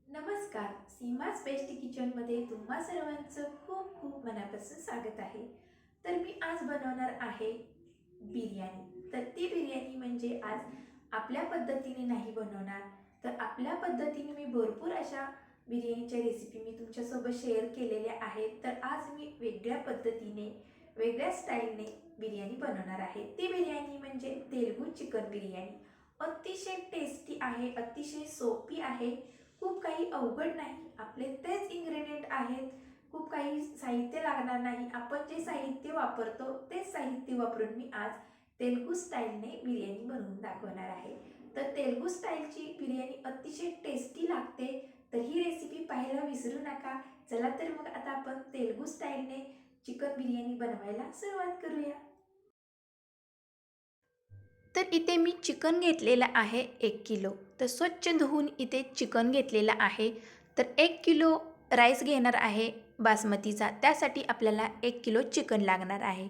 नमस्कार. सीमाज बेस्ट किचनमध्ये तुम्हा सर्वांचं खूप खूप मनापासून स्वागत आहे. तर मी आज बनवणार आहे बिर्याणी. तर ती बिर्याणी म्हणजे आज आपल्या पद्धतीने नाही बनवणार, तर आपल्या पद्धतीने मी भरपूर अशा बिर्याणीच्या रेसिपी मी तुमच्यासोबत शेअर केलेल्या आहेत. तर आज मी वेगळ्या पद्धतीने, वेगळ्या स्टाईलने बिर्याणी बनवणार आहे. ती बिर्याणी म्हणजे तेलगू चिकन बिर्याणी. अतिशय टेस्टी आहे, अतिशय सोपी आहे, खूप काही अवघड नाही. आपले तेच इन्ग्रेडियंट आहेत, खूप काही साहित्य लागणार नाही. आपण जे साहित्य वापरतो तेच साहित्य वापरून मी आज तेलगू स्टाईलने बिर्याणी बनवून दाखवणार आहे. तर तेलगू स्टाईलची बिर्याणी अतिशय टेस्टी लागते, तर ही रेसिपी पाहायला विसरू नका. चला तर मग आता आपण तेलगू स्टाईलने चिकन बिर्याणी बनवायला सुरुवात करूया. तर इथे मी चिकन घेतलेलं आहे 1 किलो. तर स्वच्छ धुवून इथे चिकन घेतलेलं आहे. तर 1 किलो राईस घेणार आहे बासमतीचा, त्यासाठी आपल्याला 1 किलो चिकन लागणार आहे.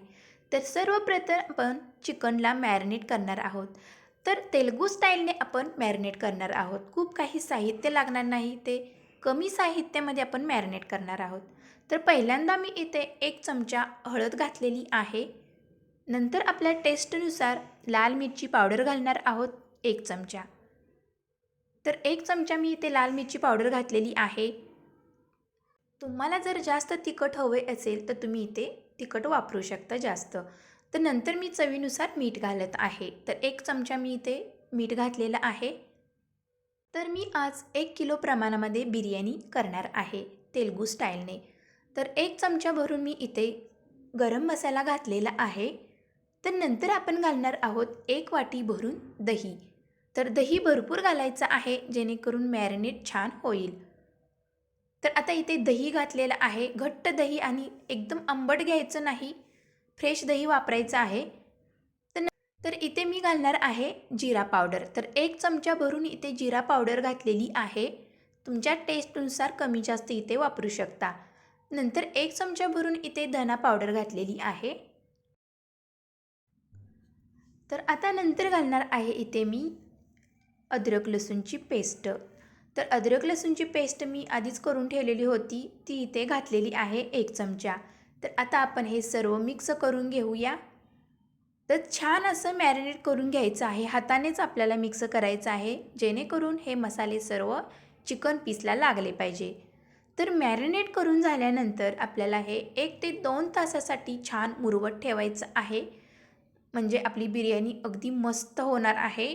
तर सर्वप्रथम आपण चिकनला मॅरिनेट करणार आहोत. तर तेलगू स्टाईलने आपण मॅरिनेट करणार आहोत. खूप काही साहित्य लागणार नाही, ते कमी साहित्यामध्ये आपण मॅरिनेट करणार आहोत. तर पहिल्यांदा मी इथे 1 चमचा हळद घातलेली आहे. नंतर आपल्या टेस्टनुसार लाल मिरची पावडर घालणार आहोत 1 चमचा. तर 1 चमचा मी इथे लाल मिरची पावडर घातलेली आहे. तुम्हाला जर जास्त तिखट हवे असेल तर तुम्ही इथे तिखट वापरू शकता जास्त. तर नंतर मी चवीनुसार मीठ घालत आहे. तर 1 चमचा मी इथे मीठ घातलेलं आहे. तर मी आज 1 किलो प्रमाणामध्ये बिर्याणी करणार आहे तेलगू स्टाईलने. तर 1 चमचा भरून मी इथे गरम मसाला घातलेला आहे. तर नंतर आपण घालणार आहोत 1 वाटी भरून दही. तर दही भरपूर घालायचं आहे, जेणेकरून मॅरिनेट छान होईल. तर आता इथे दही घातलेलं आहे. घट्ट दही आणि एकदम आंबट घ्यायचं नाही, फ्रेश दही वापरायचं आहे. तर तर इथे मी घालणार आहे जिरा पावडर. तर 1 चमचा भरून इथे जिरा पावडर घातलेली आहे. तुमच्या टेस्टनुसार कमी जास्त इथे वापरू शकता. नंतर 1 चमचा भरून इथे धना पावडर घातलेली आहे. तर आता नंतर घालणार आहे इथे मी अद्रक लसूणची पेस्ट. तर अद्रक लसूणची पेस्ट मी आधीच करून ठेवलेली होती, ती इथे घातलेली आहे 1 चमचा. तर आता आपण हे सर्व मिक्स करून घेऊया. तर छान असं मॅरिनेट करून घ्यायचं आहे. हातानेच आपल्याला मिक्स करायचं आहे, जेणेकरून हे मसाले सर्व चिकन पीसला लागले पाहिजे. तर मॅरिनेट करून झाल्यानंतर आपल्याला हे 1 ते 2 तासासाठी छान मुरवत ठेवायचं आहे. म्हणजे आपली बिर्याणी अगदी मस्त होणार आहे.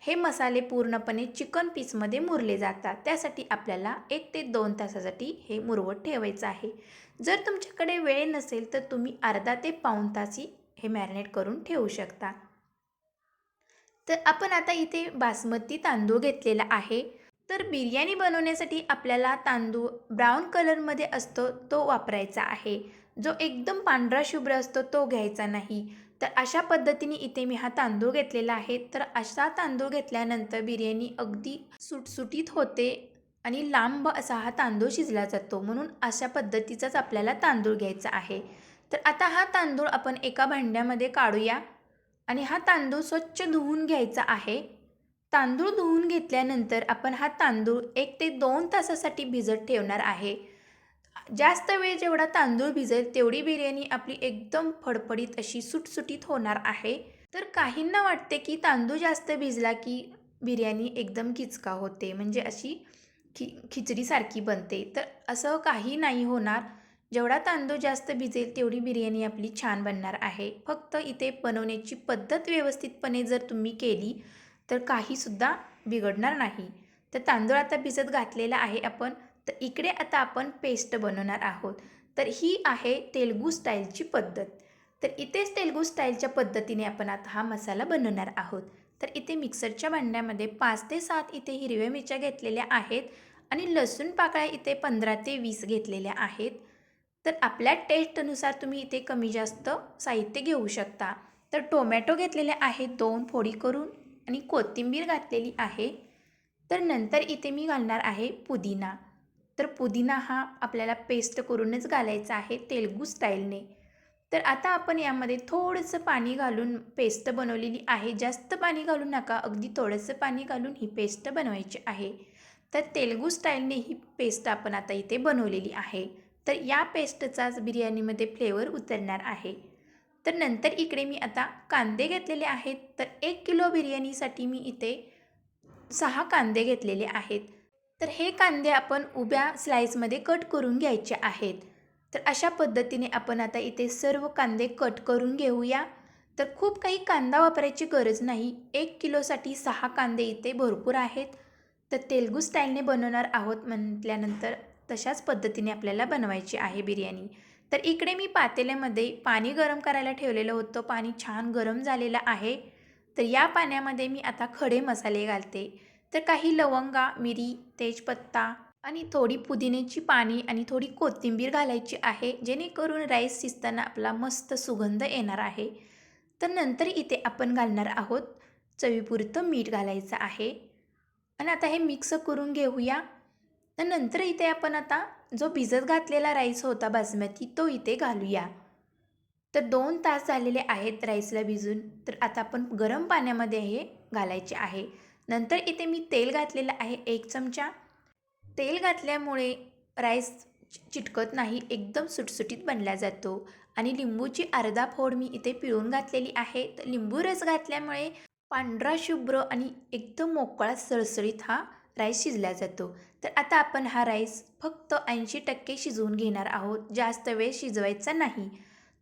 हे मसाले पूर्णपणे चिकन पीसमध्ये मुरले जातात, त्यासाठी आपल्याला 1 ते 2 तासासाठी हे मुरवत ठेवायचं आहे. जर तुमच्याकडे वेळ नसेल तर तुम्ही अर्धा ते पाऊण तासही हे मॅरिनेट करून ठेवू शकता. तर आपण आता इथे बासमती तांदूळ घेतलेला आहे. तर बिर्याणी बनवण्यासाठी आपल्याला तांदूळ ब्राऊन कलरमध्ये असतो तो वापरायचा आहे. जो एकदम पांढरा शुभ्र असतो तो घ्यायचा नाही. तर अशा पद्धतीने इथे मी हा तांदूळ घेतलेला आहे. तर असा तांदूळ घेतल्यानंतर बिर्याणी अगदी सुटसुटीत होते आणि लांब असा हा तांदूळ शिजला जातो. म्हणून अशा पद्धतीचाच आपल्याला तांदूळ घ्यायचा आहे. तर आता हा तांदूळ आपण एका भांड्यामध्ये काढूया आणि हा तांदूळ स्वच्छ धुवून घ्यायचा आहे. तांदूळ धुवून घेतल्यानंतर आपण हा तांदूळ 1 ते 2 तासासाठी भिजत ठेवणार आहे. जास्त वेळ जेवढा तांदूळ भिजेल तेवढी बिर्याणी आपली एकदम फडफडीत अशी सुटसुटीत होणार आहे. तर काहींना वाटते की तांदूळ जास्त भिजला की बिर्याणी एकदम किचका होते, म्हणजे अशी खिचडीसारखी बनते. तर असं काही नाही होणार. जेवढा तांदूळ जास्त भिजेल तेवढी बिर्याणी आपली छान बनणार आहे. फक्त इथे बनवण्याची पद्धत व्यवस्थितपणे जर तुम्ही केली तर काहीसुद्धा बिघडणार नाही. तर तांदूळ आता भिजत घातलेला आहे आपण. तर इकडे आता आपण पेस्ट बनवणार आहोत. तर ही आहे तेलगू स्टाईलची पद्धत. तर इथेच तेलगू स्टाईलच्या पद्धतीने आपण आता हा मसाला बनवणार आहोत. तर इथे मिक्सरच्या भांड्यामध्ये 5 ते 7 इथे हिरव्या मिरच्या घेतलेल्या आहेत आणि लसूण पाकळ्या इथे 15 ते 20 घेतलेल्या आहेत. तर आपल्या टेस्टनुसार तुम्ही इथे कमी जास्त साहित्य घेऊ शकता. तर टोमॅटो घेतलेले आहेत 2 फोडी करून आणि कोथिंबीर घातलेली आहे. तर नंतर इथे मी घालणार आहे पुदिना. तर पुदिना हा आपल्याला पेस्ट करूनच घालायचा आहे तेलगू स्टाईलने. तर आता आपण यामध्ये थोडंसं पाणी घालून पेस्ट बनवलेली आहे. जास्त पाणी घालू नका, अगदी थोडंसं पाणी घालून ही पेस्ट बनवायची आहे. तर तेलुगू स्टाईलने ही पेस्ट आपण आता इथे बनवलेली आहे. तर या पेस्टचाच बिर्याणीमध्ये फ्लेवर उतरणार आहे. तर नंतर इकडे मी आता कांदे घेतलेले आहेत. तर 1 किलो बिर्याणीसाठी मी इथे 6 कांदे घेतलेले आहेत. तर हे कांदे आपण उभ्या स्लाइसमध्ये कट करून घ्यायचे आहेत. तर अशा पद्धतीने आपण आता इथे सर्व कांदे कट करून घेऊया. तर खूप काही कांदा वापरायची गरज नाही. 1 किलोसाठी 6 कांदे इथे भरपूर आहेत. तर तेलुगू स्टाईलने बनवणार आहोत म्हटल्यानंतर तशाच पद्धतीने आपल्याला बनवायची आहे बिर्याणी. तर इकडे मी पातेल्यामध्ये पाणी गरम करायला ठेवलेलं होतं. पाणी छान गरम झालेलं आहे. तर या पाण्यामध्ये मी आता खडे मसाले घालते. तर काही लवंगा, मिरी, तेजपत्ता आणि थोडी पुदिन्याची पाने आणि थोडी कोथिंबीर घालायची आहे, जेणेकरून राईस शिजताना आपला मस्त सुगंध येणार आहे. तर नंतर इथे आपण घालणार आहोत चवीपुरतं मीठ घालायचं आहे आणि आता हे मिक्स करून घेऊया. तर नंतर इथे आपण आता जो भिजत घातलेला राईस होता बासमती तो इथे घालूया. तर 2 तास झालेले आहेत राईसला भिजून. तर आता आपण गरम पाण्यामध्ये हे घालायचे आहे. नंतर इथे मी तेल घातलेलं आहे 1 चमचा. तेल घातल्यामुळे राईस चिटकत नाही, एकदम सुटसुटीत बनला जातो. आणि लिंबूची अर्धा फोड मी इथे पिळून घातलेली आहे. तर लिंबू रस घातल्यामुळे पांढरा शुभ्र आणि एकदम मोकळा सळसळीत हा राईस शिजला जातो. तर आता आपण हा राईस फक्त 80% शिजवून घेणार आहोत, जास्त वेळ शिजवायचा नाही.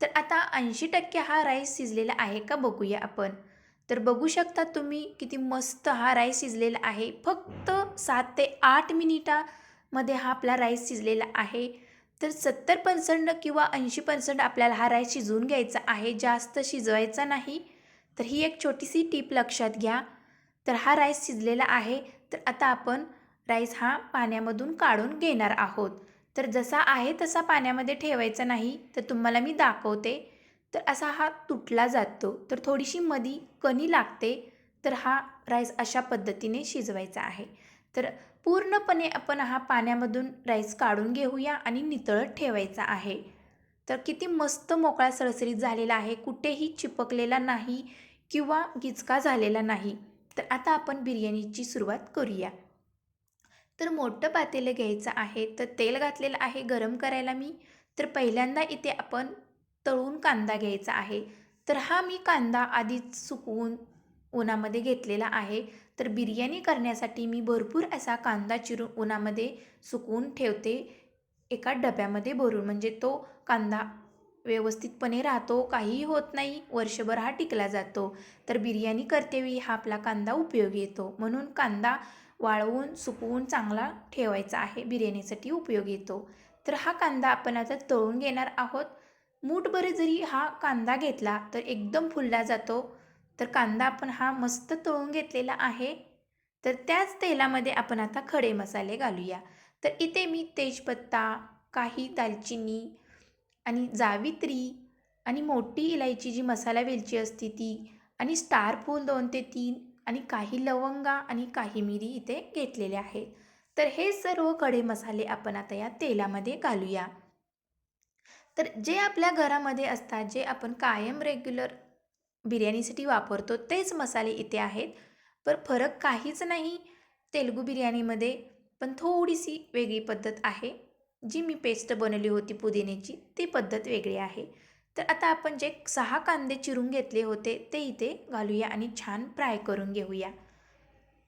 तर आता 80% हा राईस शिजलेला आहे का बघूया आपण. तर बघू शकता तुम्ही किती मस्त हा राईस शिजलेला आहे. फक्त 7 ते 8 मिनिटामध्ये हा आपला राईस शिजलेला आहे. तर 70% किंवा 80% आपल्याला हा राईस शिजवून घ्यायचा आहे, जास्त शिजवायचा नाही. तर ही एक छोटीशी टीप लक्षात घ्या. तर हा राईस शिजलेला आहे. तर आता आपण राईस हा पाण्यामधून काढून घेणार आहोत. तर जसा आहे तसा पाण्यामध्ये ठेवायचा नाही. तर तुम्हाला मी दाखवते. तर असा हा तुटला जातो. तर थोडीशी मधी कणी लागते. तर हा राईस अशा पद्धतीने शिजवायचा आहे. तर पूर्णपणे आपण हा पाण्यामधून राईस काढून घेऊया आणि नितळत ठेवायचा आहे. तर किती मस्त मोकळा सळसळीत झालेला आहे, कुठेही चिपकलेला नाही किंवा गिचका झालेला नाही. तर आता आपण बिर्याणीची सुरुवात करूया. तर मोठं पातेलं घ्यायचं आहे. तर तेल घातलेलं आहे गरम करायला मी. तर पहिल्यांदा इथे आपण तळून कांदा घ्यायचा आहे. तर हा मी कांदा आधीच सुकवून उन्हामध्ये घेतलेला आहे. तर बिर्याणी करण्यासाठी मी भरपूर असा कांदा चिरून उन्हामध्ये सुकवून ठेवते एका डब्यामध्ये भरून. म्हणजे तो कांदा व्यवस्थितपणे राहतो, काहीही होत नाही, वर्षभर हा टिकला जातो. तर बिर्याणी करतेवेळी हा आपला कांदा उपयोगी येतो. म्हणून कांदा वाळवून सुकवून चांगला ठेवायचा आहे, बिर्याणीसाठी उपयोगी येतो. तर हा कांदा आपण आता तळून घेणार आहोत. मूठभर जरी हा कांदा घेतला तर एकदम फुलला जातो. तर कांदा आपण हा मस्त तळून घेतलेला आहे. तर त्याच तेलामध्ये आपण आता खडे मसाले घालूया. तर इथे मी तेजपत्ता, काही दालचिनी आणि जावित्री आणि मोठी इलायची जी मसाला वेलची असते ती आणि स्टार फूल 2 ते 3 आणि काही लवंगा आणि काही मिरी इथे घेतलेले आहेत. तर हे सर्व खडे मसाले आपण आता या तेलामध्ये घालूया. तर जे आपल्या घरामध्ये असतात, जे आपण कायम रेग्युलर बिर्याणीसाठी वापरतो तेच मसाले इथे आहेत. पण फरक काहीच नाही तेलुगू बिर्याणीमध्ये, पण थोडीशी वेगळी पद्धत आहे. जी मी पेस्ट बनवली होती पुदिन्याची ती पद्धत वेगळी आहे. तर आता आपण जे 6 कांदे चिरून घेतले होते ते इथे घालूया आणि छान फ्राय करून घेऊया.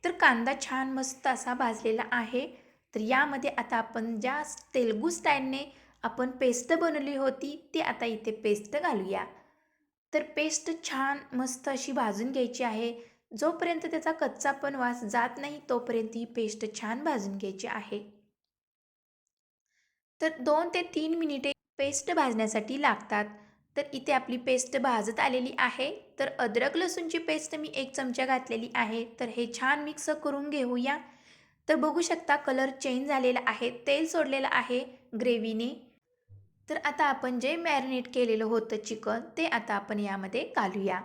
तर कांदा छान मस्त असा भाजलेला आहे. तर यामध्ये आता आपण ज्या तेलुगू स्टाईलने आपण पेस्ट बनवली होती ती आता इथे पेस्ट घालूया. तर पेस्ट छान मस्त अशी भाजून घ्यायची आहे. जोपर्यंत त्याचा कच्चापण वास जात नाही तोपर्यंत ही पेस्ट छान भाजून घ्यायची आहे. तर 2 ते 3 मिनिटे पेस्ट भाजण्यासाठी लागतात. तर इथे आपली पेस्ट भाजत आलेली आहे. तर अद्रक लसूणची पेस्ट मी 1 चमचा घातलेली आहे. तर हे छान मिक्स करून घेऊया. तर बघू शकता कलर चेंज झालेला आहे, तेल सोडलेलं आहे ग्रेव्हीने. तर आता आपण जे मॅरिनेट केलेलं होतं चिकन ते आता आपण यामध्ये घालूया.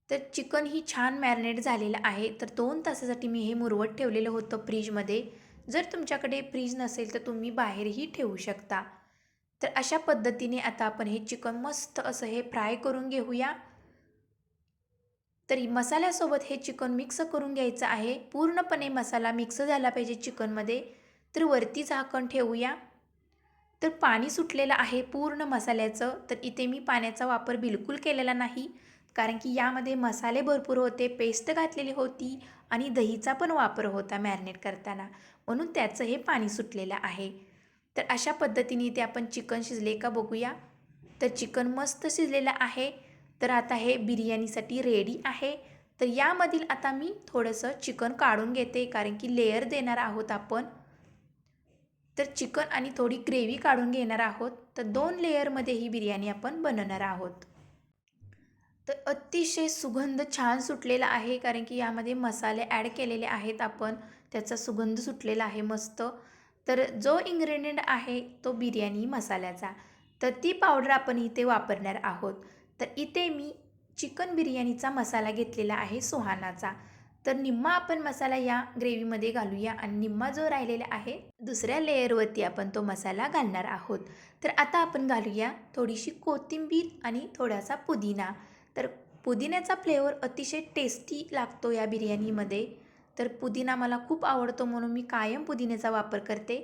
तर चिकन ही छान मॅरिनेट झालेलं आहे. तर 2 तासासाठी मी हे मुरवत ठेवलेलं होतं फ्रीजमध्ये. जर तुमच्याकडे फ्रीज नसेल तर तुम्ही बाहेरही ठेवू शकता. तर अशा पद्धतीने आता आपण हे चिकन मस्त असं हे फ्राय करून घेऊया. तर मसाल्यासोबत हे चिकन मिक्स करून घ्यायचं आहे. पूर्णपणे मसाला मिक्स झाला पाहिजे चिकनमध्ये. तर वरती झाकण ठेवूया. तर पाणी सुटलेलं आहे पूर्ण मसाल्याचं. तर इथे मी पाण्याचा वापर बिलकुल केलेला नाही, कारण की यामध्ये मसाले भरपूर होते, पेस्ट घातलेली होती आणि दहीचा पण वापर होता मॅरिनेट करताना, म्हणून त्याचं हे पाणी सुटलेलं आहे. तर अशा पद्धतीने इथे आपण चिकन शिजले का बघूया. तर चिकन मस्त शिजलेलं आहे. तर आता हे बिर्याणीसाठी रेडी आहे. तर यामधील आता मी थोडंसं चिकन काढून घेते, कारण की लेयर देणार आहोत आपण. तर चिकन आणि थोडी ग्रेव्ही काढून घेणार आहोत. तर 2 लेयरमध्ये ही बिर्याणी आपण बनवणार आहोत. तर अतिशय सुगंध छान सुटलेला आहे, कारण की यामध्ये मसाले ॲड केलेले आहेत आपण. त्याचा सुगंध सुटलेला आहे मस्त. तर जो इन्ग्रेडियंट आहे तो बिर्याणी मसाल्याचा. तर ती पावडर आपण इथे वापरणार आहोत. तर इथे मी चिकन बिर्याणीचा मसाला घेतलेला आहे सुहानाचा. तर निम्मा आपण मसाला या ग्रेव्हीमध्ये घालूया आणि निम्मा जो राहिलेला आहे दुसऱ्या लेयरवरती आपण तो मसाला घालणार आहोत. तर आता आपण घालूया थोडीशी कोथिंबीर आणि थोडासा पुदिना. तर पुदिन्याचा फ्लेवर अतिशय टेस्टी लागतो या बिर्याणीमध्ये. तर पुदिना मला खूप आवडतो, म्हणून मी कायम पुदिन्याचा वापर करते.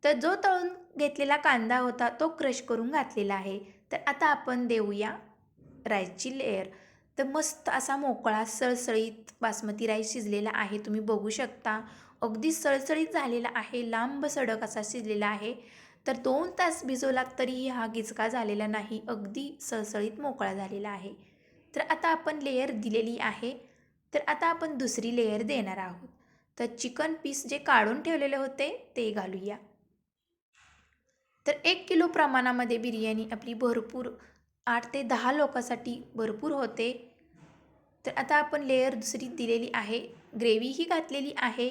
तर जो तळून घेतलेला कांदा होता तो क्रश करून घातलेला आहे. तर आता आपण देऊया राईसची लेयर. तर मस्त असा मोकळा सळसळीत बासमती राईस शिजलेला आहे, तुम्ही बघू शकता. अगदी सळसळीत झालेला आहे, लांब सडक असा शिजलेला आहे. तर 2 तास भिजवला तरीही हा गिचका झालेला नाही, अगदी सळसळीत मोकळा झालेला आहे. तर आता आपण लेयर दिलेली आहे. तर आता आपण दुसरी लेयर देणार आहोत. तर चिकन पीस जे काढून ठेवलेले होते ते घालूया. तर 1 किलो प्रमाणामध्ये बिर्याणी आपली भरपूर 8 ते 10 लोकांसाठी भरपूर होते. तर आता आपण लेयर दुसरी दिलेली आहे, ग्रेव्हीही घातलेली आहे.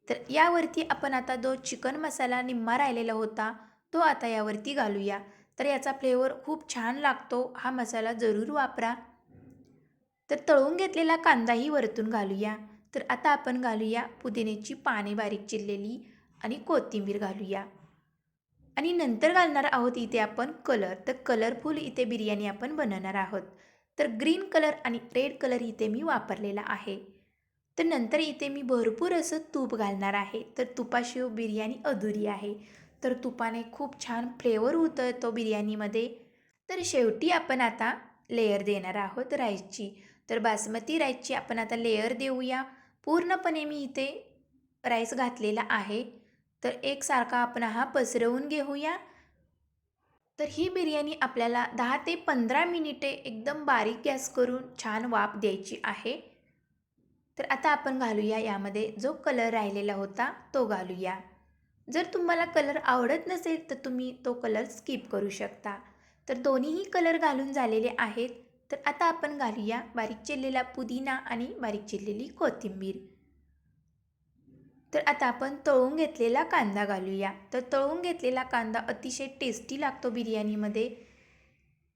तर यावरती आपण आता जो चिकन मसाला निम्मा राहिलेला होता तो आता यावरती घालूया. तर याचा फ्लेवर खूप छान लागतो, हा मसाला जरूर वापरा. तर तळून घेतलेला कांदाही वरतून घालूया. तर आता आपण घालूया पुदिन्याची पाने बारीक चिरलेली आणि कोथिंबीर घालूया. आणि नंतर घालणार आहोत इथे आपण कलर. तर कलरफुल इथे बिर्याणी आपण बनवणार आहोत. तर ग्रीन कलर आणि रेड कलर इथे मी वापरलेला आहे. तर नंतर इथे मी भरपूर असं तूप घालणार आहे. तर तुपाशिवाय बिर्याणी अधुरी आहे. तर तुपाने खूप छान फ्लेवर उतरतो बिर्याणीमध्ये. तर शेवटी आपण आता लेयर देणार आहोत राईसची. तर बासमती राईसची आपण आता लेयर देऊया. पूर्णपणे मी इथे राईस घातलेला आहे. तर एकसारखा आपण हा पसरवून घेऊया. तर ही बिर्याणी आपल्याला 10 ते 15 मिनिटे एकदम बारीक गॅस करून छान वाफ द्यायची आहे. तर आता आपण घालूया यामध्ये जो कलर राहिलेला होता तो घालूया. जर तुम्हाला कलर आवडत नसेल तर तुम्ही तो कलर स्किप करू शकता. तर दोन्हीही कलर घालून झालेले आहेत. तर आता आपण घालूया बारीक चिरलेला पुदिना आणि बारीक चिरलेली कोथिंबीर. तर आता आपण तळून घेतलेला कांदा घालूया. तर तळून घेतलेला कांदा अतिशय टेस्टी लागतो बिर्याणीमध्ये.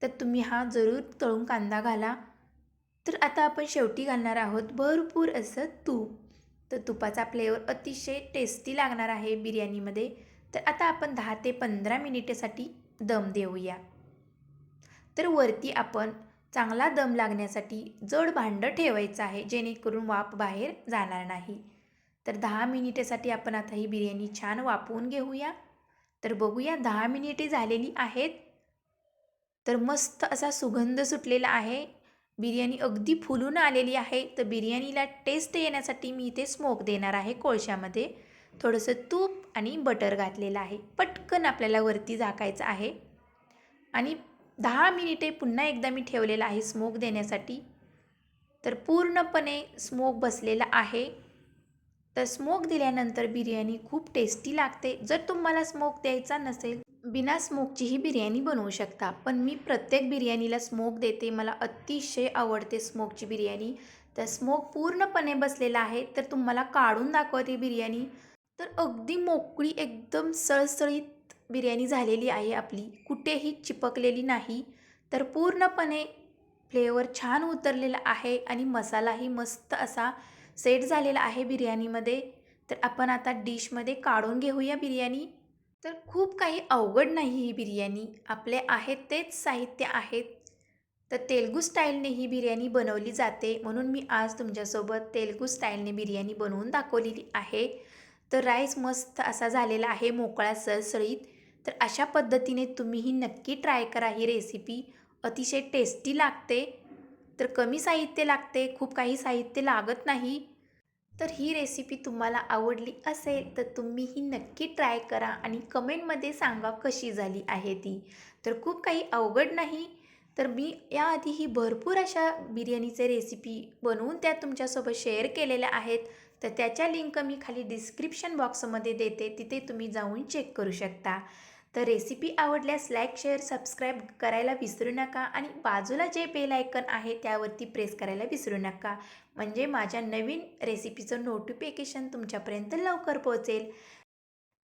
तर तुम्ही हा जरूर तळून कांदा घाला. तर आता आपण शेवटी घालणार आहोत भरपूर असं तूप. तर तुपाचा फ्लेवर अतिशय टेस्टी लागणार आहे बिर्याणीमध्ये. तर आता आपण 10 ते 15 मिनिटेसाठी दम देऊया. तर वरती आपण चांगला दम लागण्यासाठी जड भांडं ठेवायचं आहे, जेणेकरून वाफ बाहेर जाणार नाही. तर 10 मिनिटेसाठी आपण आता ही बिर्याणी छान वाफवून घेऊया. तर बघूया 10 मिनिटे झालेली आहेत. तर मस्त असा सुगंध सुटलेला आहे. बिर्याणी अगदी फुलून आलेली आहे. तर बिर्याणीला टेस्ट येण्यासाठी मी इथे स्मोक देणार आहे कोळशामध्ये. थोडंसं तूप आणि बटर घातलेलं आहे. पटकन आपल्याला वरती झाकायचं आहे आणि 10 मिनिटे पुन्हा एकदा मी ठेवलेलं आहे स्मोक देण्यासाठी. तर पूर्णपणे स्मोक बसलेला आहे. तर स्मोक दिल्यानंतर बिर्याणी खूप टेस्टी लागते. जर तुम्हाला स्मोक द्यायचा नसेल, बिना स्मोकचीही बिर्याणी बनवू शकता. पण मी प्रत्येक बिर्याणीला स्मोक देते. मला अतिशय आवडते स्मोकची बिर्याणी. तर स्मोक पूर्णपणे बसलेला आहे. तर तुम्हाला काढून दाखवते बिर्याणी. तर अगदी मोकळी एकदम सळसळीत बिर्याणी झालेली आहे आपली. कुठेही चिपकलेली नाही. तर पूर्णपणे फ्लेवर छान उतरलेला आहे आणि मसालाही मस्त असा सेट झालेला आहे बिर्याणीमध्ये. तर आपण आता डिशमध्ये काढून घेऊया बिर्याणी. तर खूप काही अवघड नाही ही बिर्याणी. आपले आहेत तेच साहित्य आहेत. तर तेलगू स्टाईलने ही बिर्याणी बनवली जाते, म्हणून मी आज तुमच्यासोबत तेलगू स्टाईलने बिर्याणी बनवून दाखवलेली आहे. तर राईस मस्त असा झालेला आहे, मोकळा सळसळीत. तर अशा पद्धतीने तुम्हीही नक्की ट्राय करा ही रेसिपी. अतिशय टेस्टी लागते. तर कमी साहित्य लागते, खूप काही साहित्य लागत नाही. तर ही रेसिपी तुम्हाला आवडली असेल तर तुम्हीही नक्की ट्राय करा आणि कमेंटमध्ये सांगा कशी झाली आहे ती. तर खूप काही अवघड नाही. तर मी याआधीही भरपूर अशा बिर्याणीचे रेसिपी बनवून त्या तुमच्यासोबत शेअर केलेल्या आहेत. तर त्याच्या लिंक मी खाली डिस्क्रिप्शन बॉक्समध्ये देते, तिथे तुम्ही जाऊन चेक करू शकता. तर रेसिपी आवडल्यास लाईक, शेअर, सबस्क्राईब करायला विसरू नका आणि बाजूला जे बेल आयकन आहे त्यावरती प्रेस करायला विसरू नका. म्हणजे माझ्या नवीन रेसिपीचं नोटिफिकेशन तुमच्यापर्यंत लवकर पोहोचेल.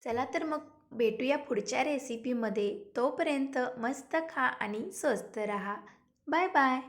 चला तर मग भेटूया पुढच्या रेसिपीमध्ये. तोपर्यंत मस्त खा आणि स्वस्त रहा. Bye bye.